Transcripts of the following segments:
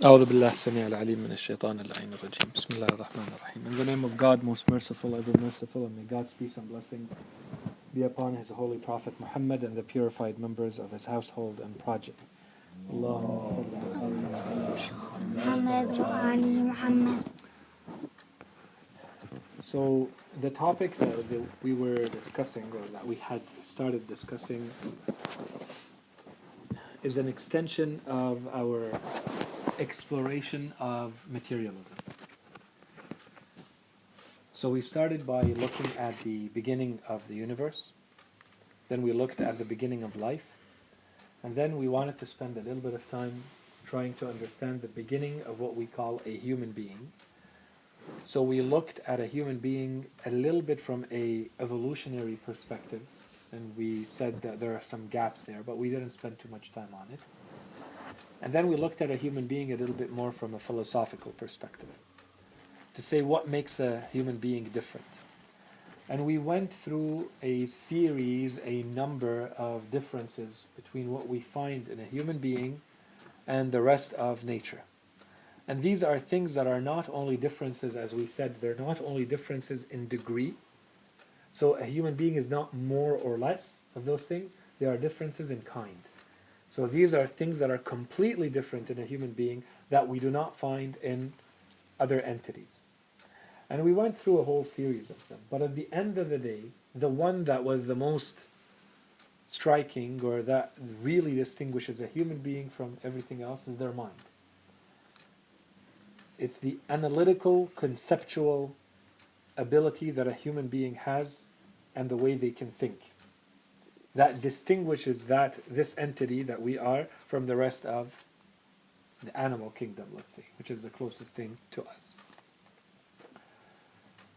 أعوذ بالله السميع العليم من الشيطان اللعين الرجيم بسم الله الرحمن الرحيم. In the name of God, most merciful, ever merciful, and may God's peace and blessings be upon His holy Prophet Muhammad and the purified members of his household and progeny. Allahumma salli ala Muhammad. So the topic that we were discussing, or that we had started discussing, is an extension of our exploration of materialism. So we started by looking at the beginning of the universe, then we looked at the beginning of life, and then we wanted to spend a little bit of time trying to understand the beginning of what we call a human being. So we looked at a human being a little bit from a evolutionary perspective, and we said that there are some gaps there, but we didn't spend too much time on it. And then we looked at a human being a little bit more from a philosophical perspective, to say what makes a human being different. And we went through a series, a number of differences between what we find in a human being and the rest of nature. And these are things that are not only differences, as we said, they're not only differences in degree. So a human being is not more or less of those things, they are differences in kind. So these are things that are completely different in a human being that we do not find in other entities. And we went through a whole series of them. But at the end of the day, the one that was the most striking, or that really distinguishes a human being from everything else, is their mind. It's the analytical, conceptual ability that a human being has and the way they can think. That distinguishes this entity that we are from the rest of the animal kingdom, let's say, which is the closest thing to us.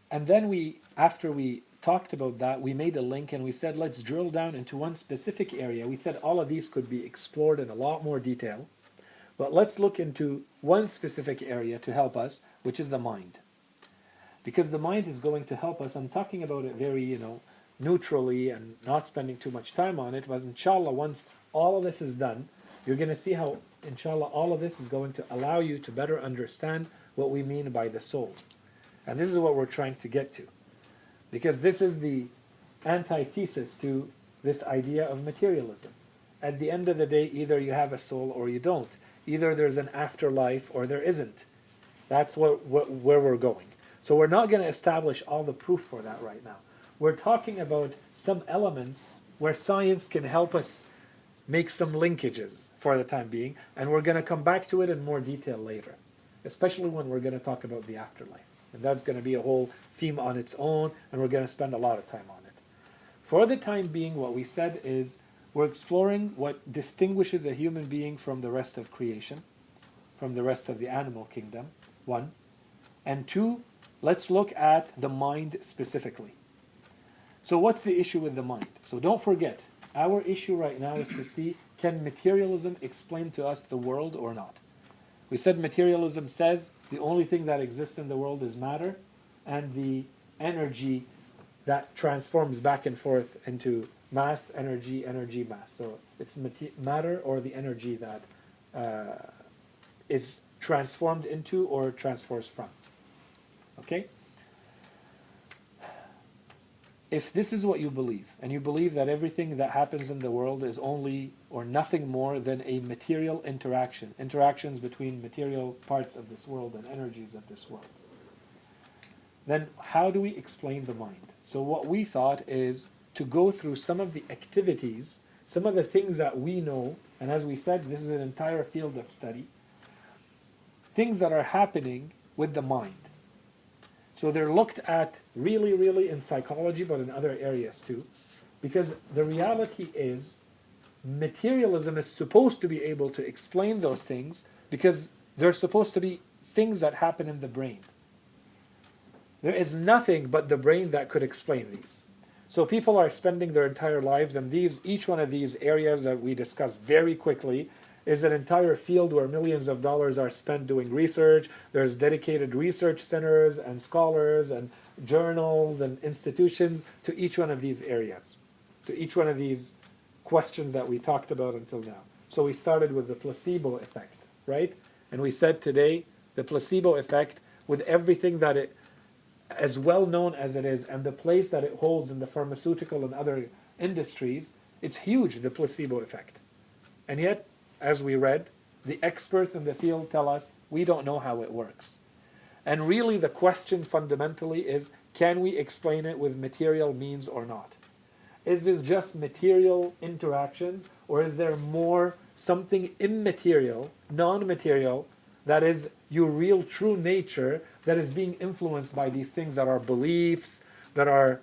And then after we talked about that, we made a link and we said, let's drill down into one specific area. We said all of these could be explored in a lot more detail, but let's look into one specific area to help us, which is the mind. Because the mind is going to help us. I'm talking about it very, neutrally and not spending too much time on it, but inshallah, once all of this is done, you're going to see how, inshallah, all of this is going to allow you to better understand what we mean by the soul. And this is what we're trying to get to. Because this is the antithesis to this idea of materialism. At the end of the day, either you have a soul or you don't. Either there's an afterlife or there isn't. That's where we're going. So we're not going to establish all the proof for that right now. We're talking about some elements where science can help us make some linkages for the time being, and we're going to come back to it in more detail later, especially when we're going to talk about the afterlife. And that's going to be a whole theme on its own, and we're going to spend a lot of time on it. For the time being, what we said is we're exploring what distinguishes a human being from the rest of creation, from the rest of the animal kingdom, one. And two, let's look at the mind specifically. So what's the issue with the mind? So don't forget, our issue right now is to see, can materialism explain to us the world or not? We said materialism says the only thing that exists in the world is matter and the energy that transforms back and forth into mass, energy, energy, mass. So it's matter or the energy that is transformed into or transfers from. Okay? If this is what you believe, and you believe that everything that happens in the world is only or nothing more than a material interaction, interactions between material parts of this world and energies of this world, then how do we explain the mind? So what we thought is to go through some of the activities, some of the things that we know, and as we said, this is an entire field of study, things that are happening with the mind. So they're looked at really, really in psychology, but in other areas too. Because the reality is, materialism is supposed to be able to explain those things because they're supposed to be things that happen in the brain. There is nothing but the brain that could explain these. So people are spending their entire lives, and each one of these areas that we discussed very quickly is an entire field where millions of dollars are spent doing research. There's dedicated research centers and scholars and journals and institutions to each one of these areas, to each one of these questions that we talked about until now. So we started with the placebo effect, right? And we said today, the placebo effect, with everything that it, as well known as it is, and the place that it holds in the pharmaceutical and other industries, it's huge, the placebo effect. And yet, as we read, the experts in the field tell us we don't know how it works. And really the question fundamentally is, can we explain it with material means or not? Is this just material interactions, or is there more, something immaterial, non-material, that is your real true nature, that is being influenced by these things that are beliefs, that are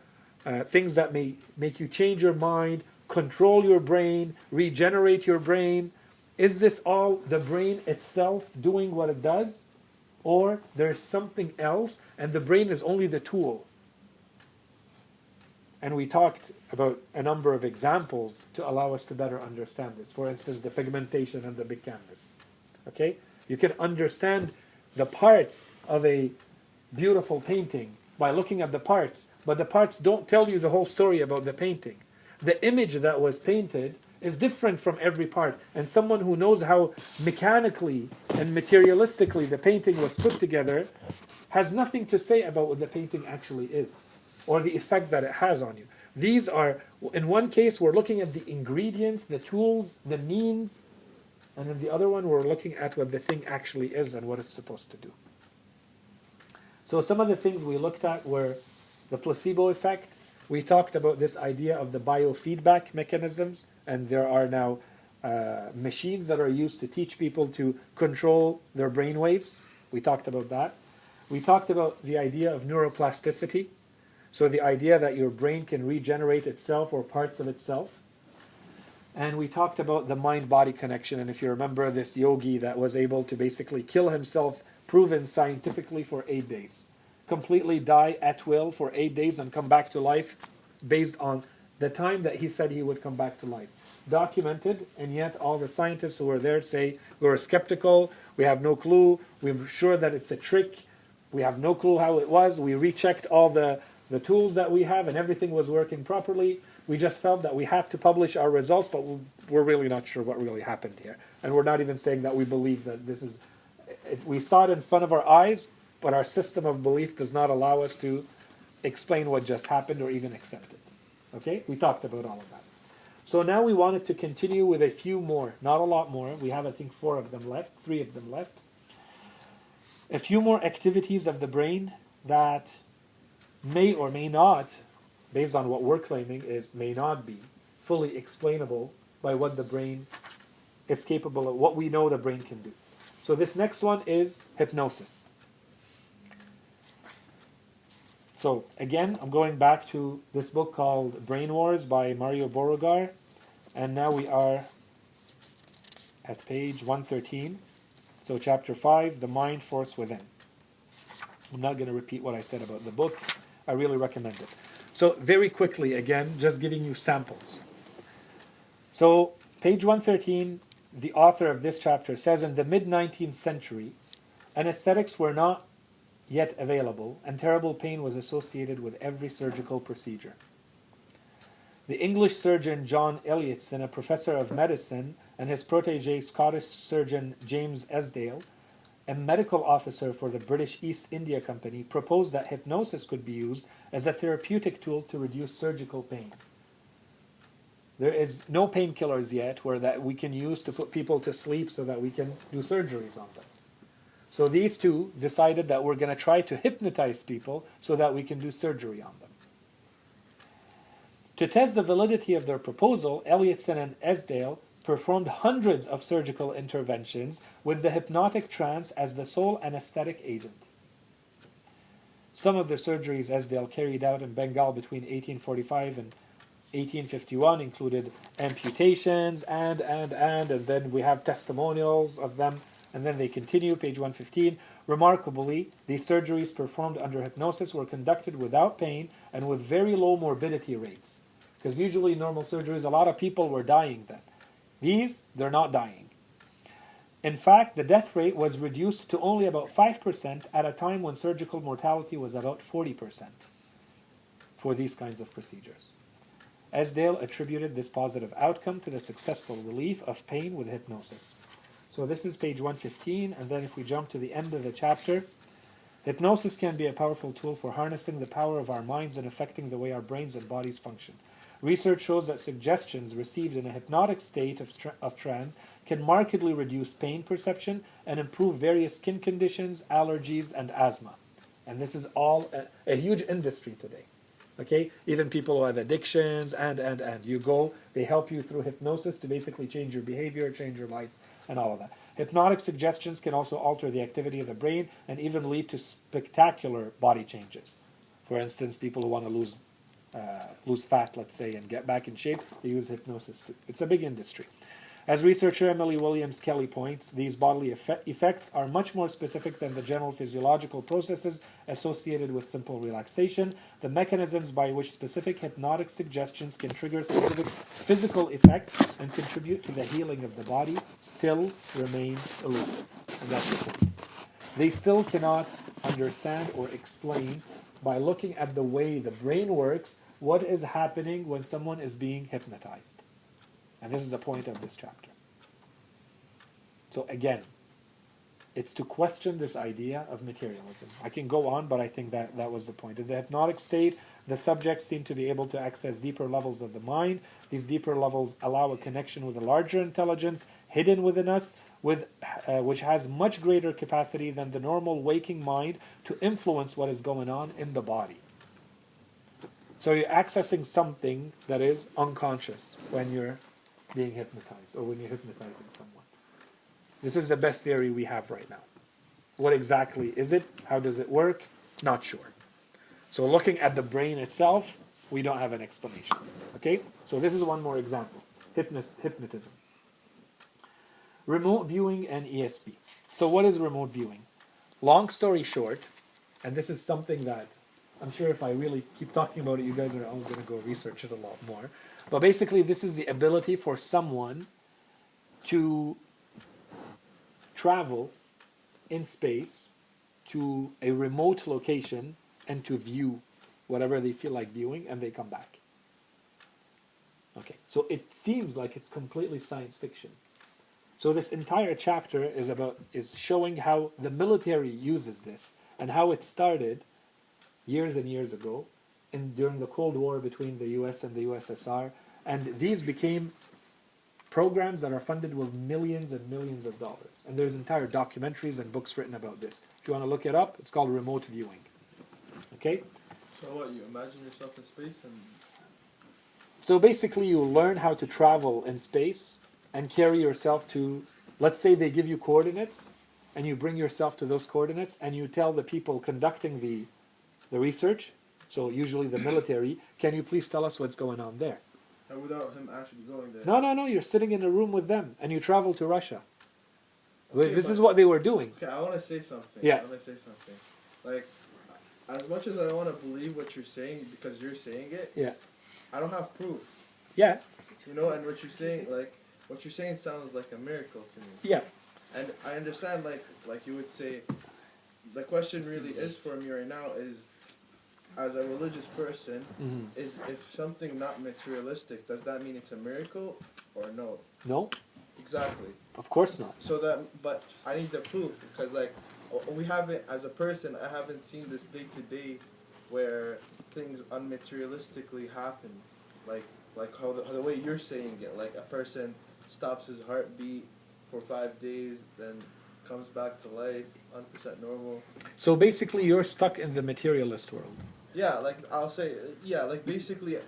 things that may make you change your mind, control your brain, regenerate your brain? Is this all the brain itself doing what it does? Or there's something else and the brain is only the tool? And we talked about a number of examples to allow us to better understand this. For instance, the pigmentation and the big canvas. Okay? You can understand the parts of a beautiful painting by looking at the parts, but the parts don't tell you the whole story about the painting. The image that was painted is different from every part, and someone who knows how mechanically and materialistically the painting was put together has nothing to say about what the painting actually is, or the effect that it has on you. These are, in one case, we're looking at the ingredients, the tools, the means, and in the other one, we're looking at what the thing actually is and what it's supposed to do. So some of the things we looked at were the placebo effect. We talked about this idea of the biofeedback mechanisms, and there are now machines that are used to teach people to control their brain waves. We talked about that. We talked about the idea of neuroplasticity, so the idea that your brain can regenerate itself or parts of itself. And we talked about the mind-body connection, and if you remember this yogi that was able to basically kill himself, proven scientifically, for 8 days. Completely die at will for 8 days and come back to life based on the time that he said he would come back to life. Documented, and yet all the scientists who were there say, we were skeptical, we have no clue, we're sure that it's a trick, we have no clue how it was, we rechecked all the tools that we have and everything was working properly. We just felt that we have to publish our results, but we're really not sure what really happened here. And we're not even saying that we believe that this is... We saw it in front of our eyes, but our system of belief does not allow us to explain what just happened or even accept it. Okay? We talked about all of that. So now we wanted to continue with a few more, not a lot more. We have, I think, 3 of them left. A few more activities of the brain that may or may not, based on what we're claiming, may not be fully explainable by what the brain is capable of, what we know the brain can do. So this next one is hypnosis. So again, I'm going back to this book called Brain Wars by Mario Beauregard, and now we are at page 113. So chapter 5, The Mind Force Within. I'm not going to repeat what I said about the book. I really recommend it. So very quickly, again, just giving you samples. So page 113, the author of this chapter says, in the mid-19th century, anesthetics were not yet available, and terrible pain was associated with every surgical procedure. The English surgeon John Elliotson, a professor of medicine, and his protege Scottish surgeon James Esdale, a medical officer for the British East India Company, proposed that hypnosis could be used as a therapeutic tool to reduce surgical pain. There is no painkillers yet that we can use to put people to sleep so that we can do surgeries on them. So these two decided that we're going to try to hypnotize people so that we can do surgery on them. To test the validity of their proposal, Elliotson and Esdale performed hundreds of surgical interventions with the hypnotic trance as the sole anesthetic agent. Some of the surgeries Esdale carried out in Bengal between 1845 and 1851 included amputations and then we have testimonials of them, and then they continue, page 115. Remarkably, these surgeries performed under hypnosis were conducted without pain and with very low morbidity rates. Because usually normal surgeries, a lot of people were dying then. These, they're not dying. In fact, the death rate was reduced to only about 5% at a time when surgical mortality was about 40% for these kinds of procedures. Esdale attributed this positive outcome to the successful relief of pain with hypnosis. So So this is page 115, and then if we jump to the end of the chapter, hypnosis can be a powerful tool for harnessing the power of our minds and affecting the way our brains and bodies function. Research shows that suggestions received in a hypnotic state of trance can markedly reduce pain perception and improve various skin conditions, allergies, and asthma. And this is all a huge industry today. Okay, even people who have addictions and you go, they help you through hypnosis to basically change your behavior, change your life, and all of that. Hypnotic suggestions can also alter the activity of the brain and even lead to spectacular body changes. For instance, people who want to lose fat, let's say, and get back in shape, they use hypnosis too. It's a big industry. As researcher Emily Williams Kelly points, these bodily effects are much more specific than the general physiological processes associated with simple relaxation. The mechanisms by which specific hypnotic suggestions can trigger specific physical effects and contribute to the healing of the body still remain elusive. And that's the point. They still cannot understand or explain by looking at the way the brain works what is happening when someone is being hypnotized. And this is the point of this chapter. So again, it's to question this idea of materialism. I can go on, but I think that was the point. In the hypnotic state, the subjects seem to be able to access deeper levels of the mind. These deeper levels allow a connection with a larger intelligence hidden within us, which has much greater capacity than the normal waking mind to influence what is going on in the body. So you're accessing something that is unconscious when you're being hypnotized or when you're hypnotizing someone. This is the best theory we have right now. What exactly is it? How does it work? Not sure. So looking at the brain itself, we don't have an explanation. Okay? So this is one more example. Hypnotism. Remote viewing and ESP. So what is remote viewing? Long story short, and this is something that I'm sure if I really keep talking about it, you guys are all going to go research it a lot more. But basically, this is the ability for someone to travel in space to a remote location and to view whatever they feel like viewing, and they come back. Okay, so it seems like it's completely science fiction. So this entire chapter is showing how the military uses this and how it started years and years ago during the Cold War between the US and the USSR, and these became programs that are funded with millions and millions of dollars. And there's entire documentaries and books written about this. If you want to look it up, it's called remote viewing. Okay? So what, you imagine yourself in space and... So basically you learn how to travel in space and carry yourself to, let's say they give you coordinates, and you bring yourself to those coordinates, and you tell the people conducting the research, so usually the military, can you please tell us what's going on there? And without him actually going there? No, you're sitting in a room with them, and you travel to Russia. Okay, this is what they were doing. Okay, I want to say something. Yeah. I want to say something. Like, as much as I want to believe what you're saying, because you're saying it, Yeah. I don't have proof. Yeah. You know, and what you're saying, what you're saying sounds like a miracle to me. Yeah. And I understand, like you would say, the question really is for me right now is, as a religious person, is if something not materialistic, does that mean it's a miracle or no? No. Exactly. Of course not. So that, but I need the proof because we haven't, as a person, I haven't seen this day to day where things unmaterialistically happen, like how the way you're saying it, like a person stops his heartbeat for 5 days, then comes back to life, 100% normal. So basically you're stuck in the materialist world. Yeah, like I'll say, yeah, like basically,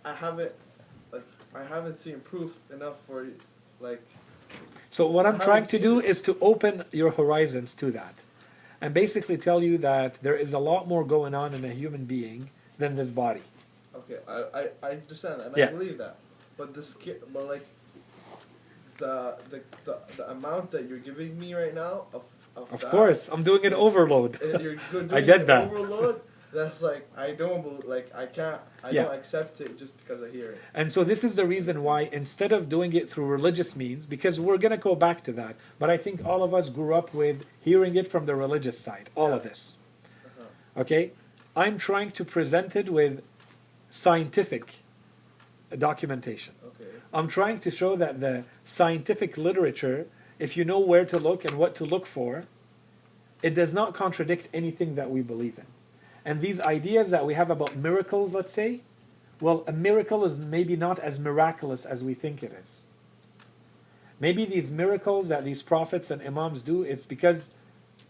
I haven't seen proof enough for, like. So what I'm trying to do is to open your horizons to that, and basically tell you that there is a lot more going on in a human being than this body. Okay, I understand that, and Yeah. I believe that, but the amount that you're giving me right now of that, course, I'm doing an overload. You're doing I get that. overload. That's like I don't I don't accept it just because I hear it. And so this is the reason why instead of doing it through religious means, because we're going to go back to that, but I think all of us grew up with hearing it from the religious side, all of this. Okay? I'm trying to present it with scientific documentation. Okay. I'm trying to show that the scientific literature if you know where to look and what to look for, it does not contradict anything that we believe in. And these ideas that we have about miracles, let's say, well, a miracle is maybe not as miraculous as we think it is. Maybe these miracles that these prophets and imams do, it's because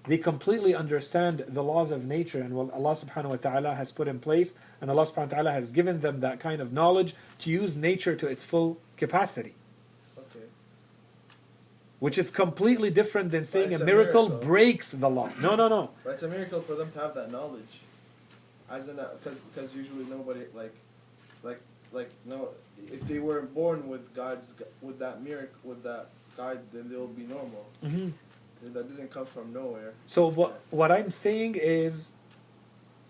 they completely understand the laws of nature and what Allah subhanahu wa ta'ala has put in place, and Allah subhanahu wa ta'ala has given them that kind of knowledge to use nature to its full capacity. Okay. Which is completely different than saying a it's a miracle miracle. breaks the law. No. But it's a miracle for them to have that knowledge. As in that, because usually nobody, no, if they were born with that miracle, with that God, then they'll be normal. Mm-hmm. That didn't come from nowhere. So what I'm saying is,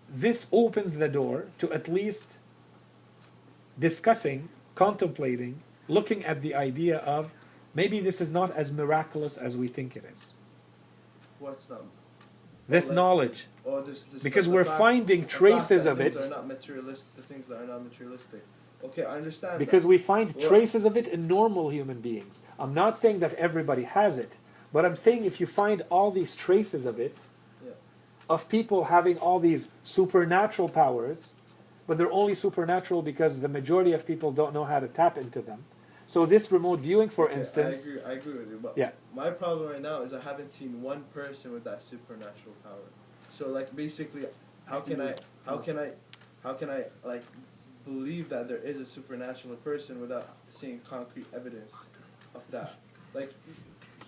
this opens the door to at least discussing, contemplating, looking at the idea of maybe this is not as miraculous as we think it is. What's not? This knowledge. Or this Because the we're fact- finding the fact traces that of things it. Are not materialistic. The things that are not materialistic. Okay, I understand. Because we find Well- traces of it in normal human beings. I'm not saying that everybody has it, but I'm saying if you find all these traces of it, Yeah. of people having all these supernatural powers, but they're only supernatural because the majority of people don't know how to tap into them. So this remote viewing, for Okay, instance, I agree with you. But Yeah. my problem right now is I haven't seen one person with that supernatural power. So like basically, how can I like believe that there is a supernatural person without seeing concrete evidence of that? Like,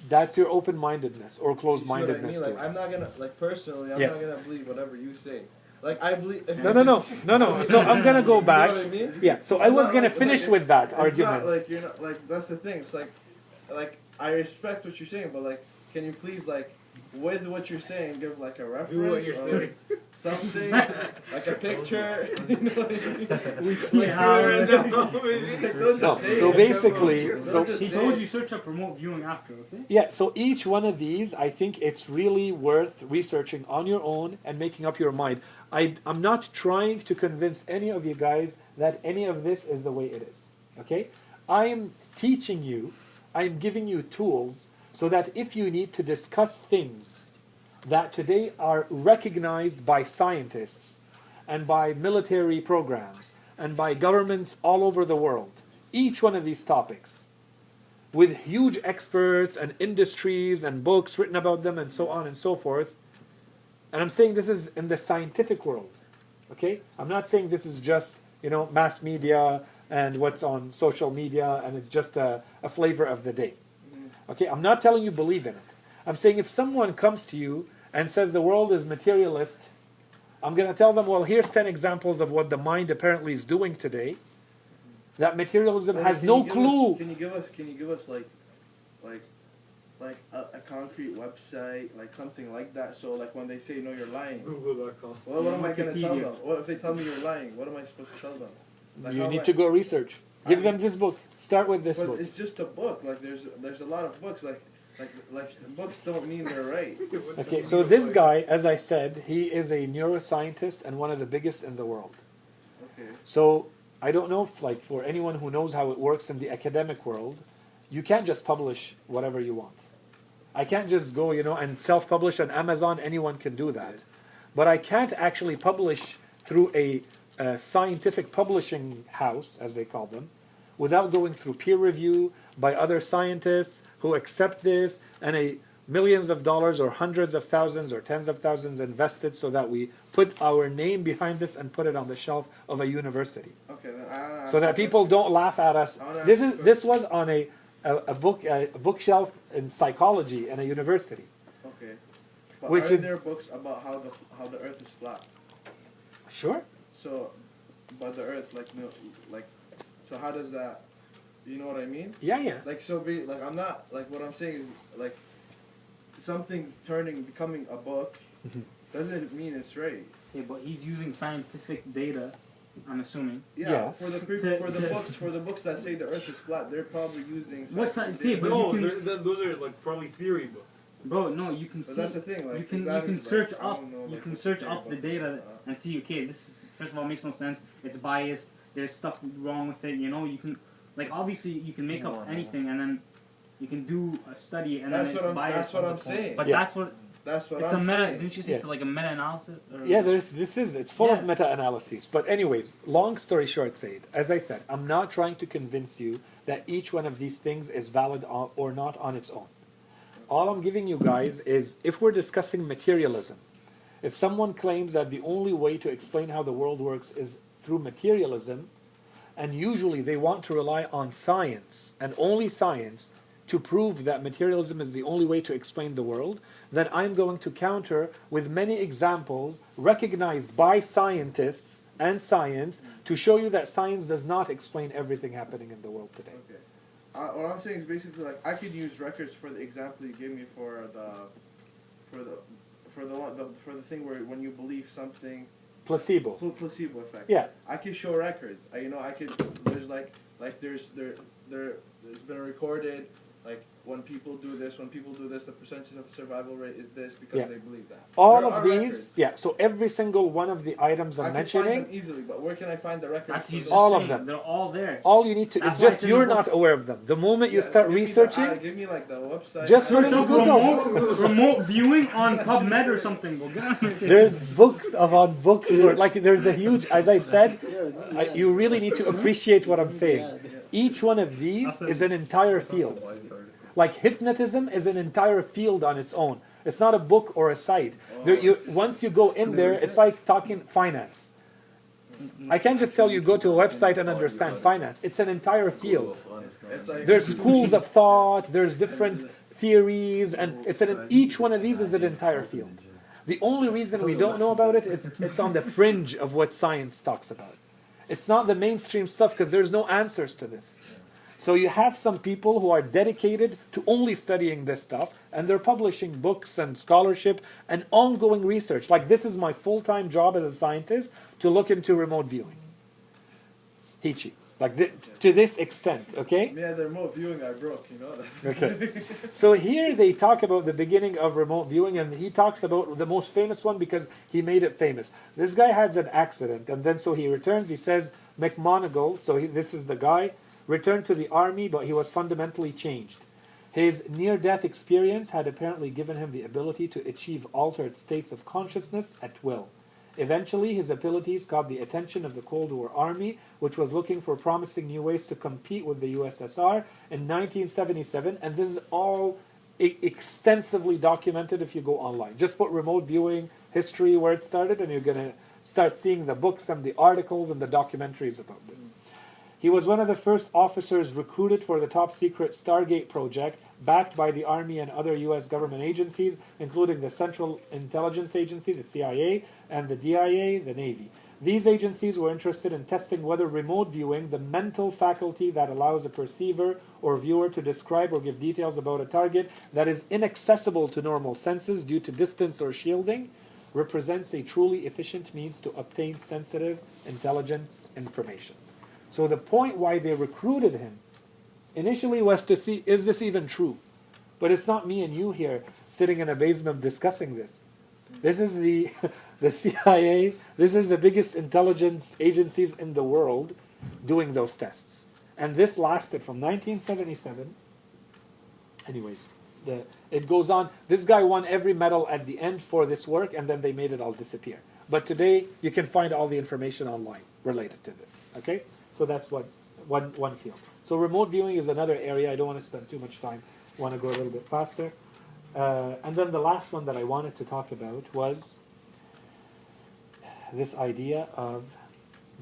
that's your open-mindedness or you see what I closed-mindedness mean? to Like, it. I'm not gonna personally. I'm Yeah. not gonna believe whatever you say. Like I believe. No. So I'm gonna go back. You know what I mean? Yeah. So I It's was not gonna like- finish like, with that it's argument. not like you're not like that's the thing. It's like I respect what you're saying, but like, can you please like with what you're saying give like a reference Do what you're or saying. something like a picture? You know what I mean? Like, don't No, just say so it. basically, Don't so just He say told it. you search up remote viewing after, okay? yeah, so each one of these, I think it's really worth researching on your own and making up your mind. I'm not trying to convince any of you guys that any of this is the way it is. Okay? I am teaching you, I am giving you tools so that if you need to discuss things that today are recognized by scientists and by military programs and by governments all over the world, each one of these topics, with huge experts and industries and books written about them and so on and so forth. And I'm saying this is in the scientific world, okay? I'm not saying this is just, mass media and what's on social media and it's just a flavor of the day. Okay, I'm not telling you believe in it. I'm saying if someone comes to you and says the world is materialist, I'm going to tell them, well, here's 10 examples of what the mind apparently is doing today. That materialism Like, has can no you give us- clue. Can you give us like a concrete website, like something like that? So like when they say no, you're lying. Google.com. Well, what am I gonna tell Wikipedia. them? What if they tell me you're lying? What am I supposed to tell them? Like, You how need am to I- go research. Give them this book. Start with this But book. it's just a book. Like there's a lot of books. Like books don't mean they're right. Okay, so this guy, as I said, he is a neuroscientist and one of the biggest in the world. Okay. So I don't know if, like, for anyone who knows how it works in the academic world, you can't just publish whatever you want. I can't just go, and self-publish on Amazon. Anyone can do that. But I can't actually publish through a scientific publishing house, as they call them, without going through peer review by other scientists who accept this and millions of dollars or hundreds of thousands or tens of thousands invested so that we put our name behind this and put it on the shelf of a university. Okay. Then I So that people don't laugh at us. I wanna This ask is you a this was on a bookshelf in psychology in a university. Okay. But Which are is- there books about how the Earth is flat? Sure. So, but the Earth so how does that? You know what I mean? Yeah. Like I'm not like what I'm saying is like something becoming a book Mhm. doesn't mean it's right. Yeah, but he's using scientific data, I'm assuming. Yeah. For the books that say the Earth is flat, they're probably using. What's scientific that? Yeah, data. but No, you can- those are like probably theory books. Bro, no, you can But see. that's the thing. Like you can that is, search like, I up. don't know, You like, can what's search theory up the books, data and see. Okay, this is first of all makes no sense. It's biased. There's stuff wrong with it. You can obviously you can make up anything and then You can do a study and That's then what it's I'm. biased. That's what I'm saying. But Yeah. that's what That's what it's I'm a meta. saying. Didn't you say Yeah. it's like a meta-analysis? Yeah, it's full of Yeah. meta-analyses. But anyways, long story short, Sayid, as I said, I'm not trying to convince you that each one of these things is valid or not on its own. All I'm giving you guys is, if we're discussing materialism, if someone claims that the only way to explain how the world works is through materialism, and usually they want to rely on science and only science to prove that materialism is the only way to explain the world, then I'm going to counter with many examples recognized by scientists and science to show you that science does not explain everything happening in the world today. Okay. What I'm saying is basically like I could use records for the example you gave me for the thing where when you believe something. Placebo. Placebo effect. Yeah. I could show records. I could. There's there's been recorded when people do this, the percentage of survival rate is this because Yeah. they believe that. All There of are these, records. yeah, so every single one of the items I'm I can mentioning, find them easily, but where can I find the records? That's for he's those? just All of saying, them. They're all there. all you need to, That's it's why just it's in the you're book. not aware of them. The moment you Yeah, start give me researching, give me the website. Just put it Search in up Google. remote viewing on PubMed or something. We'll get on it. there's books on books, where, like there's a huge, as I said, you really need to appreciate what I'm saying. Each one of these is an entire field. Like hypnotism is an entire field on its own. It's not a book or a site. Once you go in there, it's like talking finance. I can't just tell you go to a website and understand finance. It's an entire field. It's like There's schools of thought, there's different theories, and each one of these is an entire field. The only reason we don't know about it, it's on the fringe of what science talks about. It's not the mainstream stuff because there's no answers to this. So you have some people who are dedicated to only studying this stuff, and they're publishing books and scholarship and ongoing research. Like this is my full-time job as a scientist, to look into remote viewing. Teaching. To this extent, okay? Yeah, the remote viewing I broke, that's Okay. So here they talk about the beginning of remote viewing, and he talks about the most famous one because he made it famous. This guy had an accident, and then so he returns, he says, McMonagall, this is the guy, returned to the army, but he was fundamentally changed. His near-death experience had apparently given him the ability to achieve altered states of consciousness at will. Eventually, his abilities caught the attention of the Cold War Army, which was looking for promising new ways to compete with the USSR in 1977, and this is all extensively documented if you go online. Just put remote viewing history where it started, and you're going to start seeing the books and the articles and the documentaries about this. He was one of the first officers recruited for the top-secret Stargate project, backed by the Army and other U.S. government agencies, including the Central Intelligence Agency, the CIA, and the DIA, the Navy. These agencies were interested in testing whether remote viewing, the mental faculty that allows a perceiver or viewer to describe or give details about a target that is inaccessible to normal senses due to distance or shielding, represents a truly efficient means to obtain sensitive intelligence information. So the point why they recruited him initially was to see, is this even true? But it's not me and you here sitting in a basement discussing this. This is the CIA, this is the biggest intelligence agencies in the world doing those tests. And this lasted from 1977. Anyways, it goes on. This guy won every medal at the end for this work, and then they made it all disappear. But today, you can find all the information online related to this. Okay? So that's one field. So remote viewing is another area. I don't want to spend too much time. I want to go a little bit faster. And then the last one that I wanted to talk about was this idea of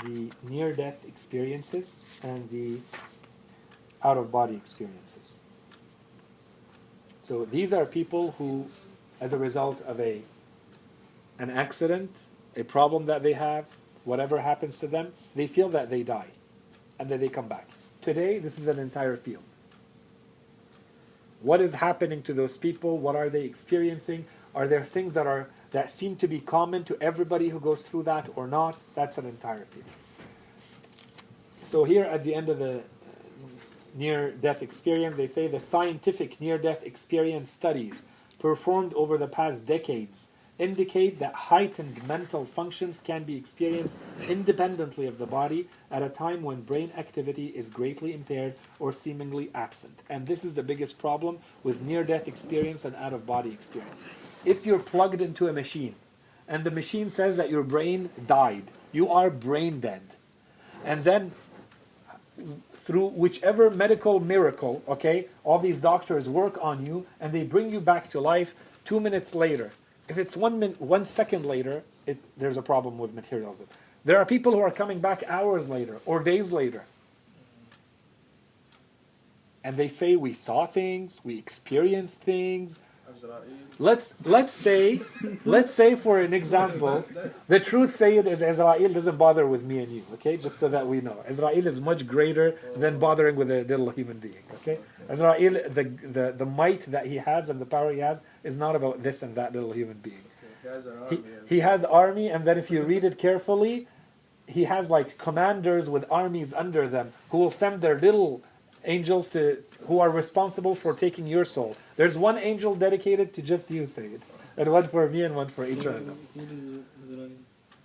the near-death experiences and the out-of-body experiences. So these are people who, as a result of an accident, a problem that they have, whatever happens to them, they feel that they die, and then they come back. Today, this is an entire field. What is happening to those people? What are they experiencing? Are there things that seem to be common to everybody who goes through that or not? That's an entire field. So here at the end of the near-death experience, they say the scientific near-death experience studies performed over the past decades indicate that heightened mental functions can be experienced independently of the body at a time when brain activity is greatly impaired or seemingly absent. And this is the biggest problem with near-death experience and out-of-body experience. If you're plugged into a machine and the machine says that your brain died, you are brain dead. And then through whichever medical miracle, okay, all these doctors work on you and they bring you back to life 2 minutes later. If it's 1 second later, there's a problem with materialism. There are people who are coming back hours later or days later. And they say we saw things, we experienced things. Let's say for an example, the truth Sayid is Israel doesn't bother with me and you, okay? Just so that we know. Israel is much greater than bothering with a little human being, okay? Israel, the might that he has and the power he has is not about this and that little human being. He has army, and then if you read it carefully, he has like commanders with armies under them who will send their little angels who are responsible for taking your soul. There's one angel dedicated to just you, Sayid, and one for me and one for each other. Who does Israel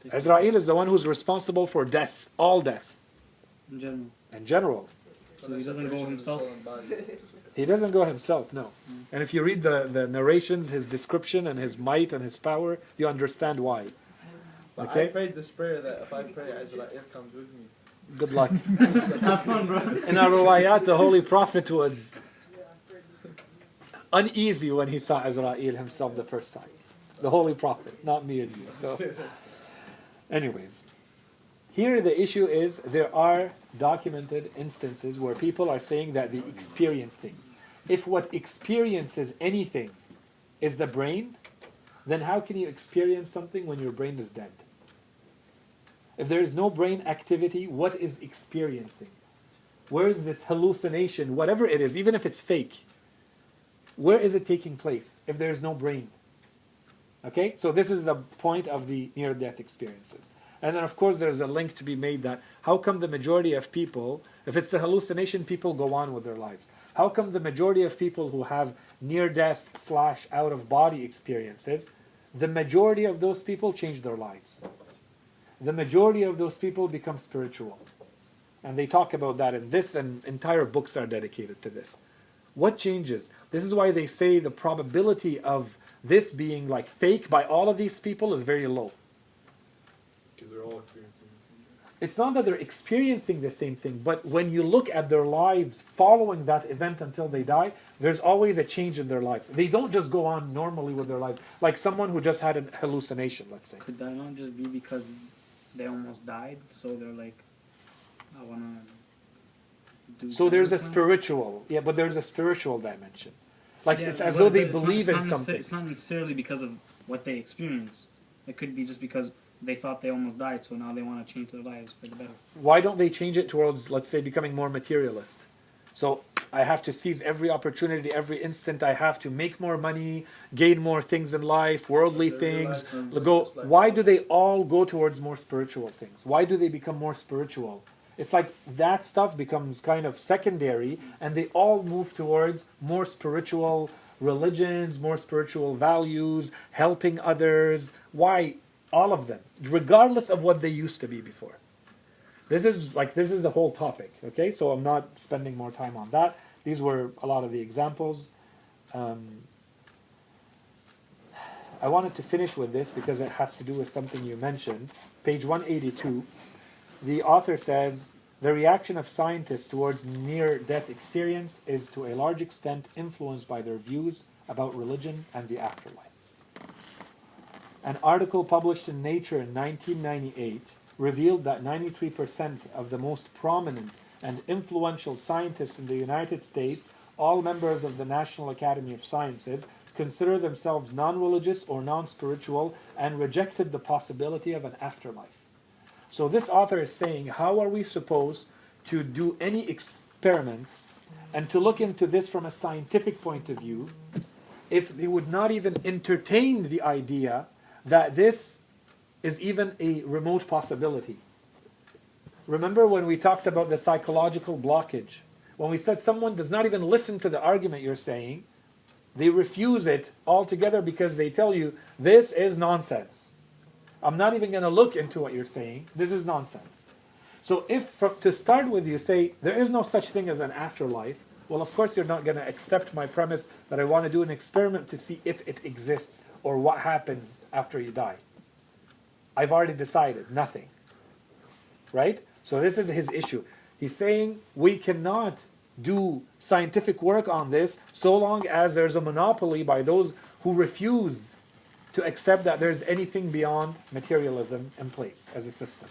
take? Israel is the one who's responsible for death, all death. In general. In general. So he doesn't go himself? He doesn't go himself, no. And if you read the narrations, his description and his might and his power, you understand why. But Okay? I prayed this prayer that if I pray, Israel comes with me. Good luck. Have fun, bro. In our riwayat, the Holy Prophet was uneasy when he saw Israel himself the first time. The Holy Prophet, not me and you. So, anyways, here the issue is there are documented instances where people are saying that they experience things. If what experiences anything is the brain, then how can you experience something when your brain is dead? If there is no brain activity, what is experiencing? Where is this hallucination, whatever it is, even if it's fake? Where is it taking place if there is no brain? Okay, so this is the point of the near-death experiences. And then of course there's a link to be made that how come the majority of people, if it's a hallucination, people go on with their lives? How come the majority of people who have near-death / out-of-body experiences, the majority of those people change their lives? The majority of those people become spiritual. And they talk about that in this, and entire books are dedicated to this. What changes? This is why they say the probability of this being like fake by all of these people is very low. Because they're all experiencing this. It's not that they're experiencing the same thing, but when you look at their lives following that event until they die, there's always a change in their life. They don't just go on normally with their lives. Like someone who just had a hallucination, let's say. Could that not just be because they almost died, so they're like, I want to do... So there's a something? spiritual, but there's a spiritual dimension. Like Yeah, it's as but- though they but it's not- believe it's in not something. It's not necessarily because of what they experienced. It could be just because they thought they almost died, so now they want to change their lives for the better. Why don't they change it towards, let's say, becoming more materialist? So I have to seize every opportunity, every instant. I have to make more money, gain more things in life, worldly things. Why do they all go towards more spiritual things? Why do they become more spiritual? It's like that stuff becomes kind of secondary, and they all move towards more spiritual religions, more spiritual values, helping others. Why? All of them, regardless of what they used to be before. This is a whole topic, okay? So I'm not spending more time on that. These were a lot of the examples. I wanted to finish with this because it has to do with something you mentioned. Page 182, the author says, the reaction of scientists towards near-death experience is to a large extent influenced by their views about religion and the afterlife. An article published in Nature in 1998 revealed that 93% of the most prominent and influential scientists in the United States, all members of the National Academy of Sciences, consider themselves non-religious or non-spiritual and rejected the possibility of an afterlife. So this author is saying, how are we supposed to do any experiments and to look into this from a scientific point of view if they would not even entertain the idea that this is even a remote possibility? Remember when we talked about the psychological blockage? When we said someone does not even listen to the argument you're saying, They refuse it altogether because they tell you, this is nonsense. I'm not even going to look into what you're saying. This is nonsense. So if, to start with, you say, there is no such thing as an afterlife, well, of course you're not going to accept my premise that I want to do an experiment to see if it exists or what happens after you die. I've already decided, nothing. Right? So this is his issue. He's saying we cannot do scientific work on this so long as there's a monopoly by those who refuse to accept that there's anything beyond materialism in place as a system.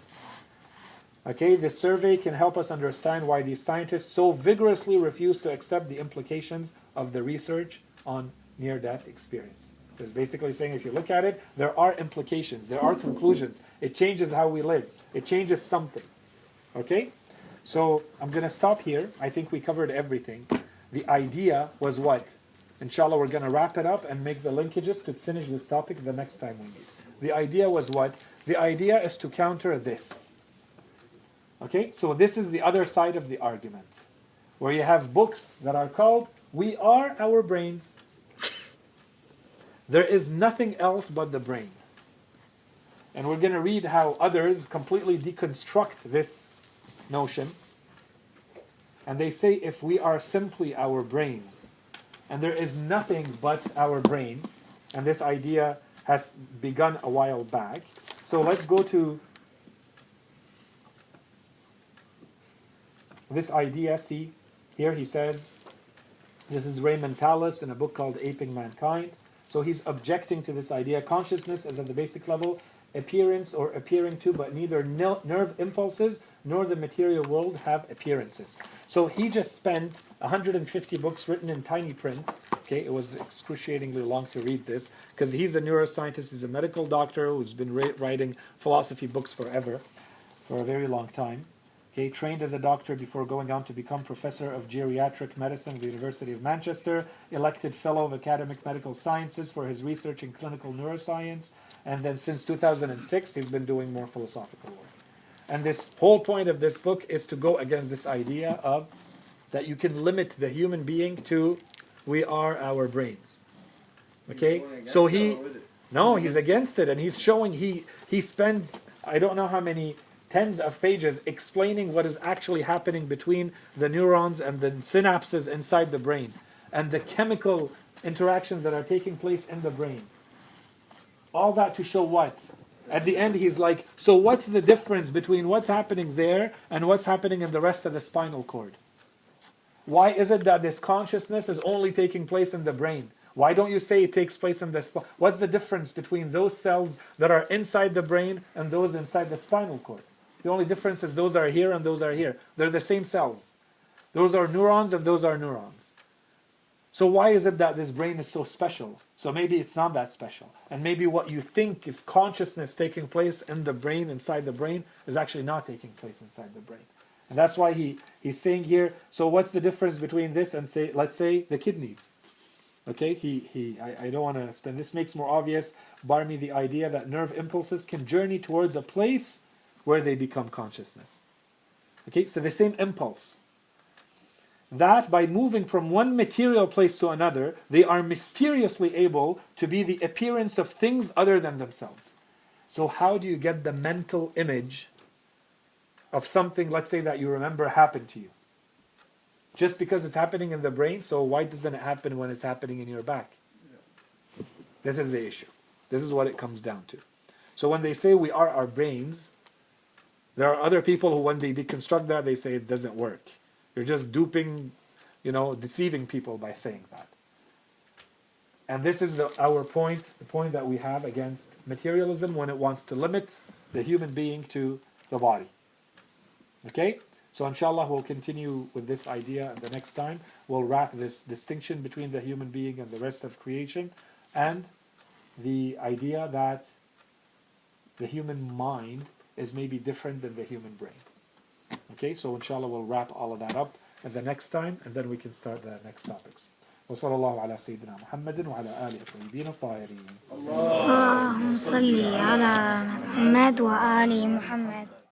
Okay, this survey can help us understand why these scientists so vigorously refuse to accept the implications of the research on near-death experience. It's basically saying if you look at it, there are implications, there are conclusions. It changes how we live. It changes something. Okay? So I'm going to stop here. I think we covered everything. The idea was what? Inshallah, we're going to wrap it up and make the linkages to finish this topic the next time we meet. The idea was what? The idea is to counter this. Okay? So this is the other side of the argument, where you have books that are called We Are Our Brains. There is nothing else but the brain. And we're going to read how others completely deconstruct this notion. And they say if we are simply our brains, and there is nothing but our brain, and this idea has begun a while back. So let's go to this idea. See, here he says, this is Raymond Tallis in a book called Aping Mankind. So he's objecting to this idea. Consciousness is at the basic level appearance or appearing to, but neither nerve impulses nor the material world have appearances. So he just spent 150 books written in tiny print. Okay, it was excruciatingly long to read this because he's a neuroscientist, he's a medical doctor who's been writing philosophy books forever, for a very long time. Okay, trained as a doctor before going on to become professor of geriatric medicine at the University of Manchester, elected fellow of academic medical sciences for his research in clinical neuroscience, and then since 2006 he's been doing more philosophical work. And this whole point of this book is to go against this idea of that you can limit the human being to we are our brains. Okay? So he's against it, and he's showing he spends I don't know how many tens of pages explaining what is actually happening between the neurons and the synapses inside the brain and the chemical interactions that are taking place in the brain. All that to show what? At the end he's like, so what's the difference between what's happening there and what's happening in the rest of the spinal cord? Why is it that this consciousness is only taking place in the brain? Why don't you say it takes place in the spine? What's the difference between those cells that are inside the brain and those inside the spinal cord? The only difference is those are here and those are here. They're the same cells. Those are neurons and those are neurons. So why is it that this brain is so special? So maybe it's not that special. And maybe what you think is consciousness taking place in the brain, inside the brain, is actually not taking place inside the brain. And that's why he's saying here, so what's the difference between this and say, let's say, the kidneys? Okay, I don't want to spend, this makes more obvious, bar me the idea that nerve impulses can journey towards a place where they become consciousness. Okay, so the same impulse. That by moving from one material place to another, they are mysteriously able to be the appearance of things other than themselves. So how do you get the mental image of something, let's say, that you remember happened to you? Just because it's happening in the brain, so why doesn't it happen when it's happening in your back? This is the issue. This is what it comes down to. So when they say we are our brains, there are other people who, when they deconstruct that, they say it doesn't work. You're just duping, deceiving people by saying that. And this is our point, the point that we have against materialism when it wants to limit the human being to the body. Okay? So inshallah we'll continue with this idea, and the next time we'll wrap this distinction between the human being and the rest of creation, and the idea that the human mind is maybe different than the human brain. Okay, so inshallah we'll wrap all of that up at the next time, and then we can start the next topics. وصلى الله على سيدنا محمد وعلى آله الطيبين الطاهرين. اللهم صل على محمد وآل محمد.